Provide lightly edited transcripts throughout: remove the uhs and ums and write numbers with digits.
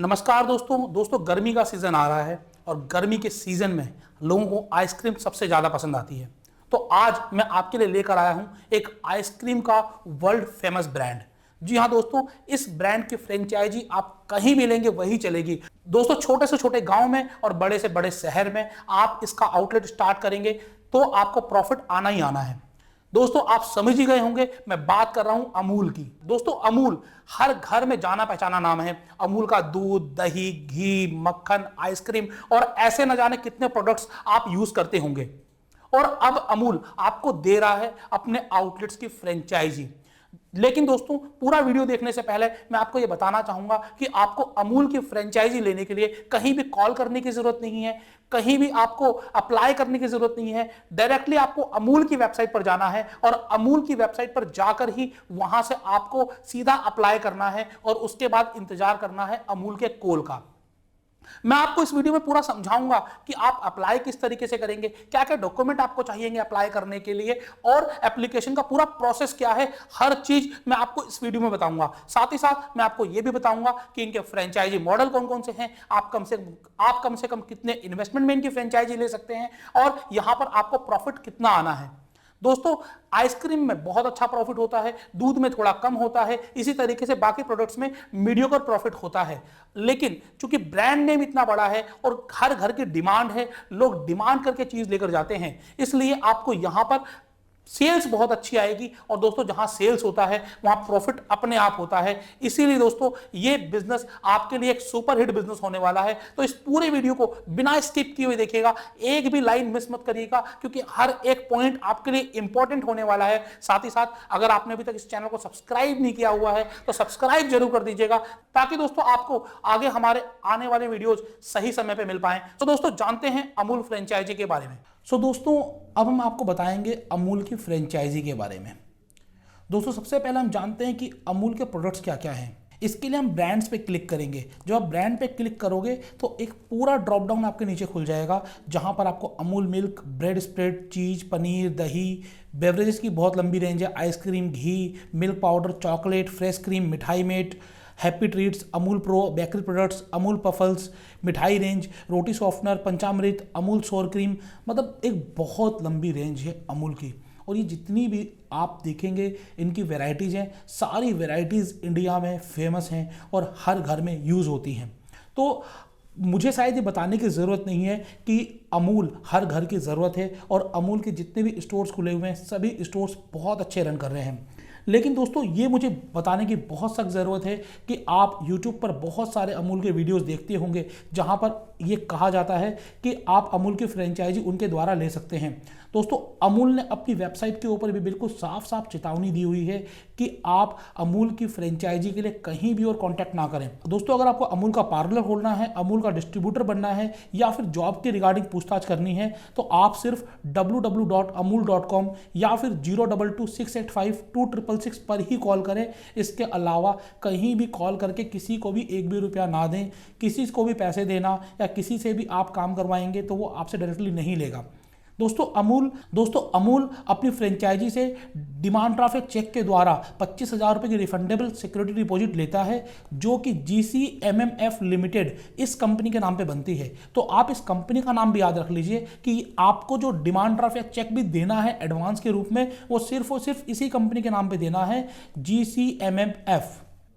नमस्कार दोस्तों गर्मी का सीज़न आ रहा है और गर्मी के सीज़न में लोगों को आइसक्रीम सबसे ज़्यादा पसंद आती है। तो आज मैं आपके लिए लेकर आया हूं एक आइसक्रीम का वर्ल्ड फेमस ब्रांड। जी हाँ दोस्तों, इस ब्रांड की फ्रेंचाइजी आप कहीं भी लेंगे वही चलेगी। दोस्तों, छोटे से छोटे गांव में और बड़े से बड़े शहर में आप इसका आउटलेट स्टार्ट करेंगे तो आपको प्रॉफिट आना ही आना है। दोस्तों, आप समझ ही गए होंगे मैं बात कर रहा हूं अमूल की। दोस्तों, अमूल हर घर में जाना पहचाना नाम है। अमूल का दूध, दही, घी, मक्खन, आइसक्रीम और ऐसे न जाने कितने प्रोडक्ट्स आप यूज करते होंगे। और अब अमूल आपको दे रहा है अपने आउटलेट्स की फ्रेंचाइजी। लेकिन दोस्तों, पूरा वीडियो देखने से पहले मैं आपको यह बताना चाहूंगा कि आपको अमूल की फ्रेंचाइजी लेने के लिए कहीं भी कॉल करने की जरूरत नहीं है, कहीं भी आपको अप्लाई करने की जरूरत नहीं है। डायरेक्टली आपको अमूल की वेबसाइट पर जाना है और अमूल की वेबसाइट पर जाकर ही वहां से आपको सीधा अप्लाई करना है और उसके बाद इंतजार करना है अमूल के कॉल का। मैं आपको इस वीडियो में पूरा समझाऊंगा कि आप अप्लाई किस तरीके से करेंगे, क्या क्या डॉक्यूमेंट आपको चाहिए अप्लाई करने के लिए और एप्लीकेशन का पूरा प्रोसेस क्या है। हर चीज मैं आपको इस वीडियो में बताऊंगा। साथ ही साथ मैं आपको यह भी बताऊंगा कि इनके फ्रेंचाइजी मॉडल कौन कौन से हैं, आप कम से कम कितने इन्वेस्टमेंट में इनकी फ्रेंचाइजी ले सकते हैं और यहां पर आपको प्रॉफिट कितना आना है। दोस्तों, आइसक्रीम में बहुत अच्छा प्रॉफिट होता है, दूध में थोड़ा कम होता है, इसी तरीके से बाकी प्रोडक्ट्स में मीडियोकर प्रॉफिट होता है। लेकिन चूंकि ब्रांड नेम इतना बड़ा है और हर घर की डिमांड है, लोग डिमांड करके चीज लेकर जाते हैं, इसलिए आपको यहां पर सेल्स बहुत अच्छी आएगी। और दोस्तों, जहां सेल्स होता है वहां प्रॉफिट अपने आप होता है। इसीलिए दोस्तों, ये बिजनेस आपके लिए एक सुपर हिट बिजनेस होने वाला है। तो इस पूरे वीडियो को बिना स्किप किए हुए देखिएगा, एक भी लाइन मिस मत करिएगा, क्योंकि हर एक पॉइंट आपके लिए इंपॉर्टेंट होने वाला है। साथ ही साथ अगर आपने अभी तक इस चैनल को सब्सक्राइब नहीं किया हुआ है तो सब्सक्राइब जरूर कर दीजिएगा, ताकि दोस्तों आपको आगे हमारे आने वाले वीडियोज सही समय पर मिल पाए। तो दोस्तों, जानते हैं अमूल फ्रेंचाइजी के बारे में। दोस्तों, अब हम आपको बताएंगे अमूल की फ्रेंचाइजी के बारे में। दोस्तों, सबसे पहले हम जानते हैं कि अमूल के प्रोडक्ट्स क्या क्या हैं। इसके लिए हम ब्रांड्स पे क्लिक करेंगे। जब आप ब्रांड पे क्लिक करोगे तो एक पूरा ड्रॉप डाउन आपके नीचे खुल जाएगा, जहां पर आपको अमूल मिल्क, ब्रेड स्प्रेड, चीज, पनीर, दही, बेवरेजेस की बहुत लंबी रेंज है, ice cream, ghee, milk powder, chocolate, fresh cream, mithai mate, happy treats, Amul pro, bakery products, Amul पफल्स, mithai range, roti softener, panchamrit, Amul sour cream, मतलब एक बहुत लंबी रेंज है अमूल की। और ये जितनी भी आप देखेंगे इनकी वैरायटीज़ हैं, सारी वैरायटीज़ इंडिया में फेमस हैं और हर घर में यूज़ होती हैं। तो मुझे शायद ये बताने की ज़रूरत नहीं है कि अमूल हर घर की ज़रूरत है और अमूल के जितने भी स्टोर्स खुले हुए हैं सभी स्टोर्स बहुत अच्छे रन कर रहे हैं। लेकिन दोस्तों, ये मुझे बताने की बहुत सख्त ज़रूरत है कि आप YouTube पर बहुत सारे अमूल के वीडियोस देखते होंगे, जहां पर ये कहा जाता है कि आप अमूल की फ्रेंचाइजी उनके द्वारा ले सकते हैं। दोस्तों, अमूल ने अपनी वेबसाइट के ऊपर भी बिल्कुल साफ साफ चेतावनी दी हुई है कि आप अमूल की फ्रेंचाइजी के लिए कहीं भी और कॉन्टैक्ट ना करें। दोस्तों, अगर आपको अमूल का पार्लर खोलना है, अमूल का डिस्ट्रीब्यूटर बनना है या फिर जॉब के रिगार्डिंग पूछताछ करनी है, तो आप सिर्फ www.amul.com या फिर 0266852666 पर ही कॉल करें। इसके अलावा कहीं भी कॉल करके किसी को भी एक भी रुपया ना दें। किसी को भी पैसे देना या किसी से भी आप काम करवाएंगे तो वो आपसे डायरेक्टली नहीं लेगा। दोस्तों, अमूल अपनी फ्रेंचाइजी से डिमांड ट्राफिक चेक के द्वारा 25,000 रुपये की रिफंडेबल सिक्योरिटी डिपॉजिट लेता है, जो कि GCMMF लिमिटेड इस कंपनी के नाम पे बनती है। तो आप इस कंपनी का नाम भी याद रख लीजिए कि आपको जो डिमांड ट्राफिक चेक भी देना है एडवांस के रूप में, वो सिर्फ और सिर्फ इसी कंपनी के नाम पे देना है, GCMMF।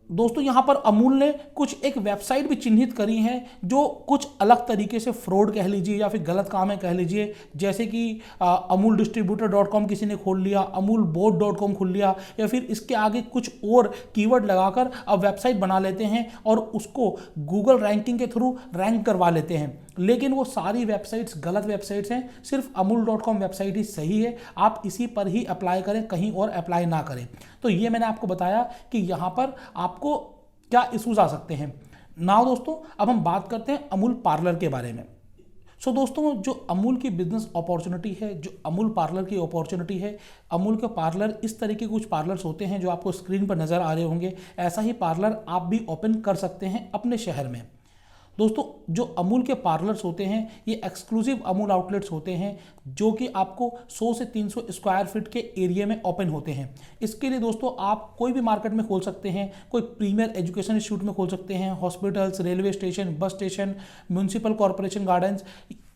दोस्तों, यहां पर अमूल ने कुछ एक वेबसाइट भी चिन्हित करी हैं जो कुछ अलग तरीके से फ्रॉड कह लीजिए या फिर गलत काम है कह लीजिए, जैसे कि अमूल डिस्ट्रीब्यूटर.com किसी ने खोल लिया, अमूल बोर्ड.com खोल लिया, या फिर इसके आगे कुछ और कीवर्ड लगाकर अब वेबसाइट बना लेते हैं और उसको गूगल रैंकिंग के थ्रू रैंक करवा लेते हैं। लेकिन वो सारी वेबसाइट्स गलत वेबसाइट्स हैं, सिर्फ अमूल.com वेबसाइट ही सही है। आप इसी पर ही अप्लाई करें, कहीं और अप्लाई ना करें। तो ये मैंने आपको बताया कि यहाँ पर आपको क्या इश्यूज आ सकते हैं। नाउ दोस्तों, अब हम बात करते हैं अमूल पार्लर के बारे में। दोस्तों, जो अमूल की बिजनेस अपॉर्चुनिटी है, जो अमूल पार्लर की अपॉर्चुनिटी है, अमूल के पार्लर इस तरीके के कुछ पार्लर्स होते हैं जो आपको स्क्रीन पर नज़र आ रहे होंगे। ऐसा ही पार्लर आप भी ओपन कर सकते हैं अपने शहर में। दोस्तों जो अमूल के पार्लर्स होते हैं ये एक्सक्लूसिव अमूल आउटलेट्स होते हैं जो कि आपको 100 से 300 स्क्वायर फीट के एरिया में ओपन होते हैं। इसके लिए दोस्तों आप कोई भी मार्केट में खोल सकते हैं, कोई प्रीमियर एजुकेशन इंस्टीट्यूट में खोल सकते हैं, hospitals, railway station, bus station, municipal corporation gardens,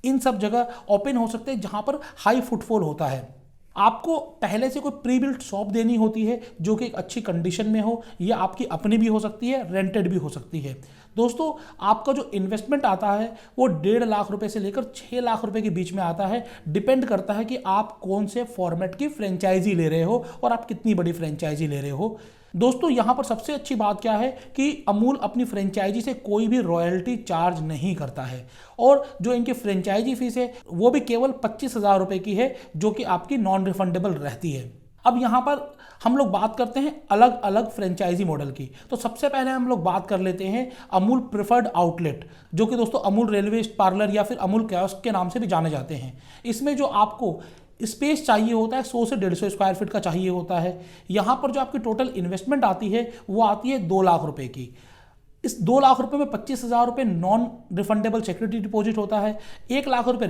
इन सब जगह ओपन हो सकते हैं जहाँ पर हाई फुटफॉल होता है। आपको पहले से कोई प्री बिल्ट शॉप देनी होती है जो कि एक अच्छी कंडीशन में हो, या आपकी अपनी भी हो सकती है, रेंटेड भी हो सकती है। दोस्तों आपका जो इन्वेस्टमेंट आता है वो 1.5 लाख रुपए से लेकर 6 लाख रुपए के बीच में आता है। डिपेंड करता है कि आप कौन से फॉर्मेट की फ्रेंचाइजी ले रहे हो और आप कितनी बड़ी फ्रेंचाइजी ले रहे हो। दोस्तों यहाँ पर सबसे अच्छी बात क्या है कि अमूल अपनी फ्रेंचाइजी से कोई भी रॉयल्टी चार्ज नहीं करता है, और जो इनकी फ्रेंचाइजी फीस है वो भी केवल 25,000 रुपए की है, जो कि आपकी नॉन रिफंडेबल रहती है। अब यहाँ पर हम लोग बात करते हैं अलग अलग फ्रेंचाइजी मॉडल की। तो सबसे पहले हम लोग बात कर लेते हैं अमूल प्रेफर्ड आउटलेट, जो कि दोस्तों अमूल रेलवे पार्लर या फिर अमूल कियोस्क के नाम से भी जाने जाते हैं। इसमें जो आपको स्पेस चाहिए होता है 100 से 150 स्क्वायर फीट का चाहिए होता है। यहाँ पर जो आपकी टोटल इन्वेस्टमेंट आती है वो आती है 2 लाख रुपए की। इस 2 लाख रुपए में 25,000 रुपये नॉन रिफंडेबल सिक्योरिटी डिपॉजिट होता है, 1 लाख रुपए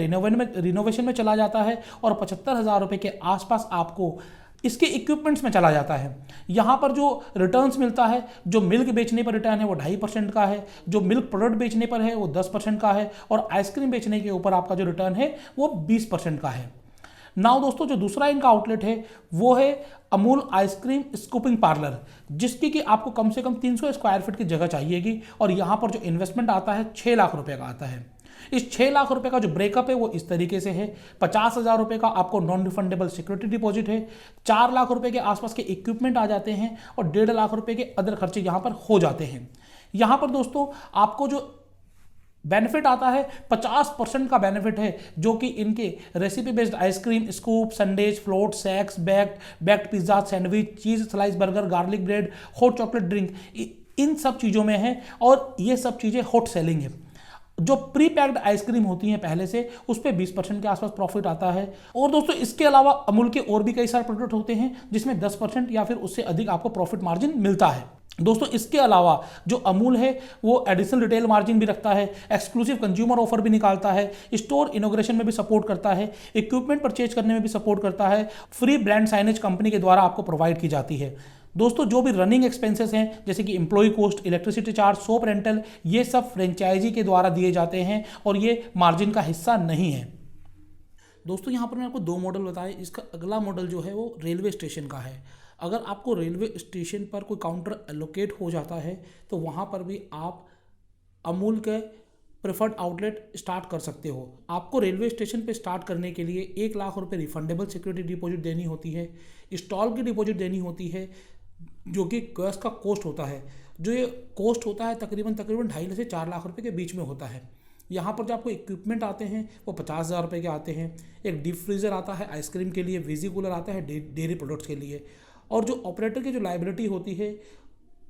रिनोवेशन में चला जाता है, और 75,000 रुपये के आसपास आपको इसके इक्विपमेंट्स में चला जाता है। यहाँ पर जो रिटर्न्स मिलता है, जो मिल्क बेचने पर रिटर्न है वो 2.5% का है, जो मिल्क प्रोडक्ट बेचने पर है वो 10% का है, और आइसक्रीम बेचने के ऊपर आपका जो रिटर्न है वो 20% का है। नाउ दोस्तों जो दूसरा इनका आउटलेट है वो है अमूल आइसक्रीम स्कूपिंग पार्लर, जिसकी कि आपको कम से कम 300 स्क्वायर फीट की जगह चाहिएगी, और यहाँ पर जो इन्वेस्टमेंट आता है 6 लाख रुपए का आता है। इस 6 लाख रुपए का जो ब्रेकअप है वो इस तरीके से है। 50,000 रुपए का आपको नॉन रिफंडेबल सिक्योरिटी डिपॉजिट है, 4 लाख रुपए के आसपास के इक्विपमेंट आ जाते हैं, और 1.5 लाख रुपए के अदर खर्चे यहाँ पर हो जाते हैं। यहाँ पर दोस्तों आपको जो बेनिफिट आता है 50% का बेनिफिट है, जो कि इनके recipe based ice cream, scoop, sundaes, float, shakes, baked pizza, sandwich, cheese slice burger, garlic bread, hot chocolate drink, इन सब चीज़ों में है, और ये सब चीज़ें हॉट सेलिंग है। जो प्री पैक्ड आइसक्रीम होती हैं पहले से, उस पर 20% के आसपास प्रॉफिट आता है। और दोस्तों इसके अलावा अमूल के और भी कई सारे प्रोडक्ट होते हैं जिसमें 10% या फिर उससे अधिक आपको प्रॉफिट मार्जिन मिलता है। दोस्तों इसके अलावा जो अमूल है वो एडिशनल रिटेल मार्जिन भी रखता है, एक्सक्लूसिव कंज्यूमर ऑफर भी निकालता है, स्टोर इनोग्रेशन में भी सपोर्ट करता है, इक्विपमेंट परचेज करने में भी सपोर्ट करता है, फ्री ब्रांड साइनेज कंपनी के द्वारा आपको प्रोवाइड की जाती है। दोस्तों जो भी रनिंग एक्सपेंसेस हैं जैसे कि employ cost, electricity charge, shop rental, ये सब फ्रेंचाइजी के द्वारा दिए जाते हैं, और ये मार्जिन का हिस्सा नहीं है। दोस्तों यहाँ पर मैंने आपको 2 मॉडल बताए। इसका अगला मॉडल जो है वो रेलवे स्टेशन का है। अगर आपको रेलवे स्टेशन पर कोई काउंटर एलोकेट हो जाता है तो वहाँ पर भी आप अमूल के प्रेफर्ड आउटलेट स्टार्ट कर सकते हो। आपको रेलवे स्टेशन पे स्टार्ट करने के लिए 1 लाख रुपए रिफंडेबल सिक्योरिटी डिपॉजिट देनी होती है, स्टॉल की डिपॉजिट देनी होती है, जो कि कियोस्क का कॉस्ट होता है। जो ये कॉस्ट होता है तकरीबन 2.5 से 4 लाख रुपए के बीच में होता है। यहाँ पर जो आपको इक्विपमेंट आते हैं वो 50,000 रुपये के आते हैं। एक डीप फ्रीज़र आता है आइसक्रीम के लिए, वीजी कूलर आता है डेयरी प्रोडक्ट्स के लिए, और जो ऑपरेटर की जो लाइबिलिटी होती है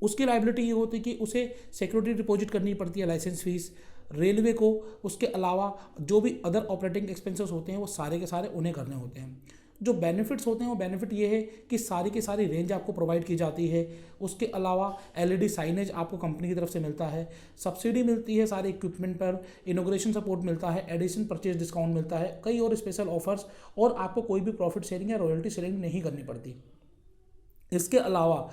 उसकी लाइबिलिटी ये होती है कि उसे सिक्योरिटी डिपॉजिट करनी पड़ती है, लाइसेंस फीस, रेलवे को। उसके अलावा जो भी अदर ऑपरेटिंग एक्सपेंसेस होते हैं वो सारे के सारे उन्हें करने होते हैं। जो बेनिफिट्स होते हैं वो बेनिफिट ये है कि सारी की सारी रेंज आपको प्रोवाइड की जाती है। उसके अलावा एलईडी साइनेज आपको कंपनी की तरफ से मिलता है, सब्सिडी मिलती है सारे इक्विपमेंट पर, इनोग्रेशन सपोर्ट मिलता है, एडिशन परचेज डिस्काउंट मिलता है, कई और स्पेशल ऑफर्स, और आपको कोई भी प्रॉफिट शेयरिंग या रॉयल्टी शेयरिंग नहीं करनी पड़ती। इसके अलावा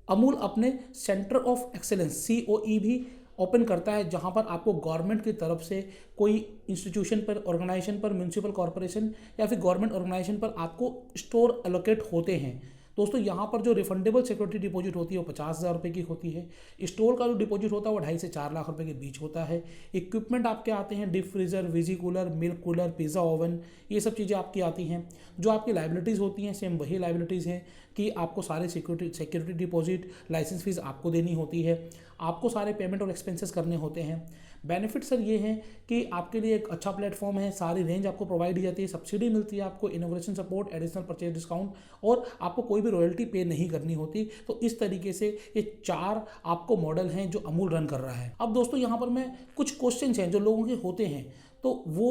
अमूल अपने सेंटर ऑफ एक्सेलेंस COE भी ओपन करता है, जहां पर आपको गवर्नमेंट की तरफ से कोई इंस्टीट्यूशन पर, ऑर्गेनाइजेशन पर, म्यूनसिपल कॉर्पोरेशन या फिर गवर्नमेंट ऑर्गेनाइजेशन पर आपको स्टोर एलोकेट होते हैं। दोस्तों यहाँ पर जो रिफंडेबल सिक्योरिटी डिपॉजिट होती है वो 50,000 रुपये की होती है। स्टोर का जो डिपॉजिट होता है वो 2.5 से 4 लाख रुपए के बीच होता है। इक्विपमेंट आपके आते हैं deep freezer, visi cooler, milk cooler, pizza oven, ये सब चीज़ें आपकी आती हैं। जो आपकी लाइबिलिटीज़ होती हैं सेम वही लाइबिलिटीज़ हैं कि आपको सारे सिक्योरिटी डिपॉजिट, लाइसेंस फीस आपको देनी होती है, आपको सारे पेमेंट और एक्सपेंसेस करने होते हैं। बेनिफिट सर ये हैं कि आपके लिए एक अच्छा प्लेटफॉर्म है, सारी रेंज आपको प्रोवाइड की जाती है, सब्सिडी मिलती है आपको, inauguration support, additional purchase discount, और आपको कोई भी रॉयल्टी पे नहीं करनी होती। तो इस तरीके से ये 4 आपको मॉडल हैं जो अमूल रन कर रहा है। अब दोस्तों यहाँ पर मैं कुछ क्वेश्चन हैं जो लोगों के होते हैं, तो वो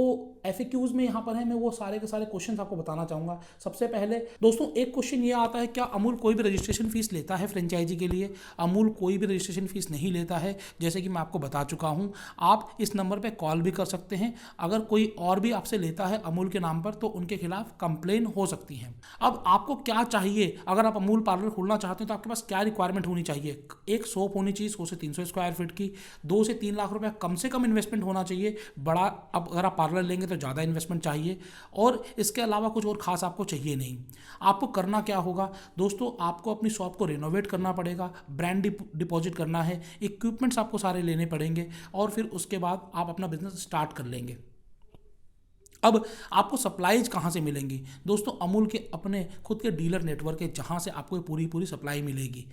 FAQs में यहाँ पर है, मैं वो सारे के सारे क्वेश्चन आपको बताना चाहूँगा। सबसे पहले दोस्तों एक क्वेश्चन ये आता है, क्या अमूल कोई भी रजिस्ट्रेशन फीस लेता है फ्रेंचाइजी के लिए? अमूल कोई भी रजिस्ट्रेशन फीस नहीं लेता है, जैसे कि मैं आपको बता चुका हूँ। आप इस नंबर पर कॉल भी कर सकते हैं। अगर कोई और भी आपसे लेता है अमूल के नाम पर तो उनके खिलाफ कंप्लेन हो सकती है। अब आपको क्या चाहिए, अगर आप अमूल पार्लर खोलना चाहते हैं तो आपके पास क्या रिक्वायरमेंट होनी चाहिए? एक शॉप होनी चाहिए 100 से 300 स्क्वायर फीट की, 2 से 3 लाख रुपए कम से कम इन्वेस्टमेंट होना चाहिए। बड़ा अब अगर आप पार्लर लेंगे तो ज़्यादा इन्वेस्टमेंट चाहिए, और इसके अलावा कुछ और खास आपको चाहिए नहीं। आपको करना क्या होगा दोस्तों, आपको अपनी शॉप को रिनोवेट करना पड़ेगा, ब्रांड डिपॉजिट करना है, इक्विपमेंट्स आपको सारे लेने पड़ेंगे, और फिर उसके बाद आप अपना बिजनेस स्टार्ट कर लेंगे। अब आपको सप्लाईज कहाँ से मिलेंगी दोस्तों? अमूल के अपने खुद के डीलर नेटवर्क है, जहाँ से आपको पूरी सप्लाई मिलेगी।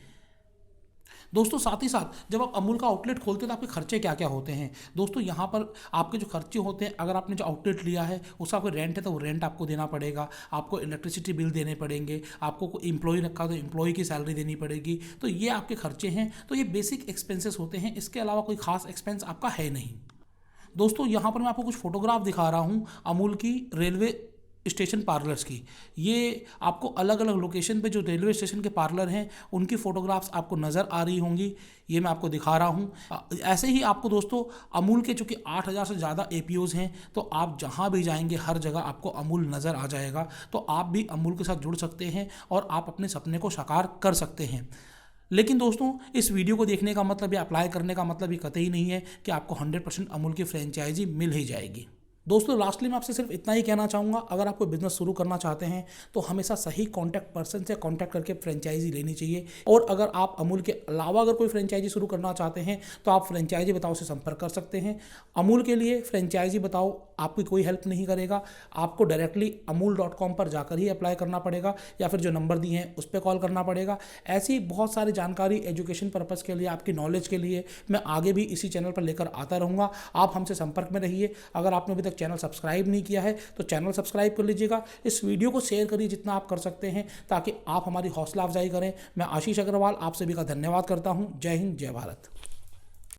दोस्तों साथ ही साथ जब आप अमूल का आउटलेट खोलते हैं तो आपके खर्चे क्या क्या होते हैं दोस्तों? यहाँ पर आपके जो खर्चे होते हैं, अगर आपने जो आउटलेट लिया है उसका कोई रेंट है तो वो रेंट आपको देना पड़ेगा, आपको इलेक्ट्रिसिटी बिल देने पड़ेंगे, आपको कोई एम्प्लॉय रखा तो एम्प्लॉय की सैलरी देनी पड़ेगी। तो ये आपके खर्चे हैं, तो ये बेसिक एक्सपेंसेस होते हैं, इसके अलावा कोई खास एक्सपेंस आपका है नहीं। दोस्तों यहाँ पर मैं आपको कुछ फोटोग्राफ दिखा रहा हूँ अमूल की रेलवे स्टेशन पार्लर्स की। ये आपको अलग अलग लोकेशन पे जो रेलवे स्टेशन के पार्लर हैं उनकी फ़ोटोग्राफ्स आपको नज़र आ रही होंगी, ये मैं आपको दिखा रहा हूँ। ऐसे ही आपको दोस्तों अमूल के चूँकि 8000 से ज़्यादा APOs हैं, तो आप जहाँ भी जाएंगे हर जगह आपको अमूल नज़र आ जाएगा। तो आप भी अमूल के साथ जुड़ सकते हैं और आप अपने सपने को साकार कर सकते हैं। लेकिन दोस्तों इस वीडियो को देखने का मतलब या अप्लाई करने का मतलब ये कतई नहीं है कि आपको 100% अमूल की फ्रेंचाइजी मिल ही जाएगी। दोस्तों लास्टली मैं आपसे सिर्फ इतना ही कहना चाहूँगा, अगर आप कोई बिजनेस शुरू करना चाहते हैं तो हमेशा सही कॉन्टैक्ट पर्सन से कॉन्टैक्ट करके फ्रेंचाइजी लेनी चाहिए। और अगर आप अमूल के अलावा अगर कोई फ्रेंचाइजी शुरू करना चाहते हैं तो आप फ्रेंचाइजी बताओ से संपर्क कर सकते हैं। अमूल के लिए फ्रेंचाइजी बताओ आपकी कोई हेल्प नहीं करेगा, आपको डायरेक्टली amul.com पर जाकर ही अप्लाई करना पड़ेगा, या फिर जो नंबर दिए हैं उस पर कॉल करना पड़ेगा। ऐसी बहुत सारी जानकारी एजुकेशन पर्पज़ के लिए, आपकी नॉलेज के लिए मैं आगे भी इसी चैनल पर लेकर आता रहूँगा। आप हमसे संपर्क में रहिए। अगर आपने अभी तक चैनल सब्सक्राइब नहीं किया है तो चैनल सब्सक्राइब कर लीजिएगा। इस वीडियो को शेयर करिए जितना आप कर सकते हैं, ताकि आप हमारी हौसला अफजाई करें। मैं आशीष अग्रवाल आप सभी का धन्यवाद करता हूँ। जय हिंद, जय भारत।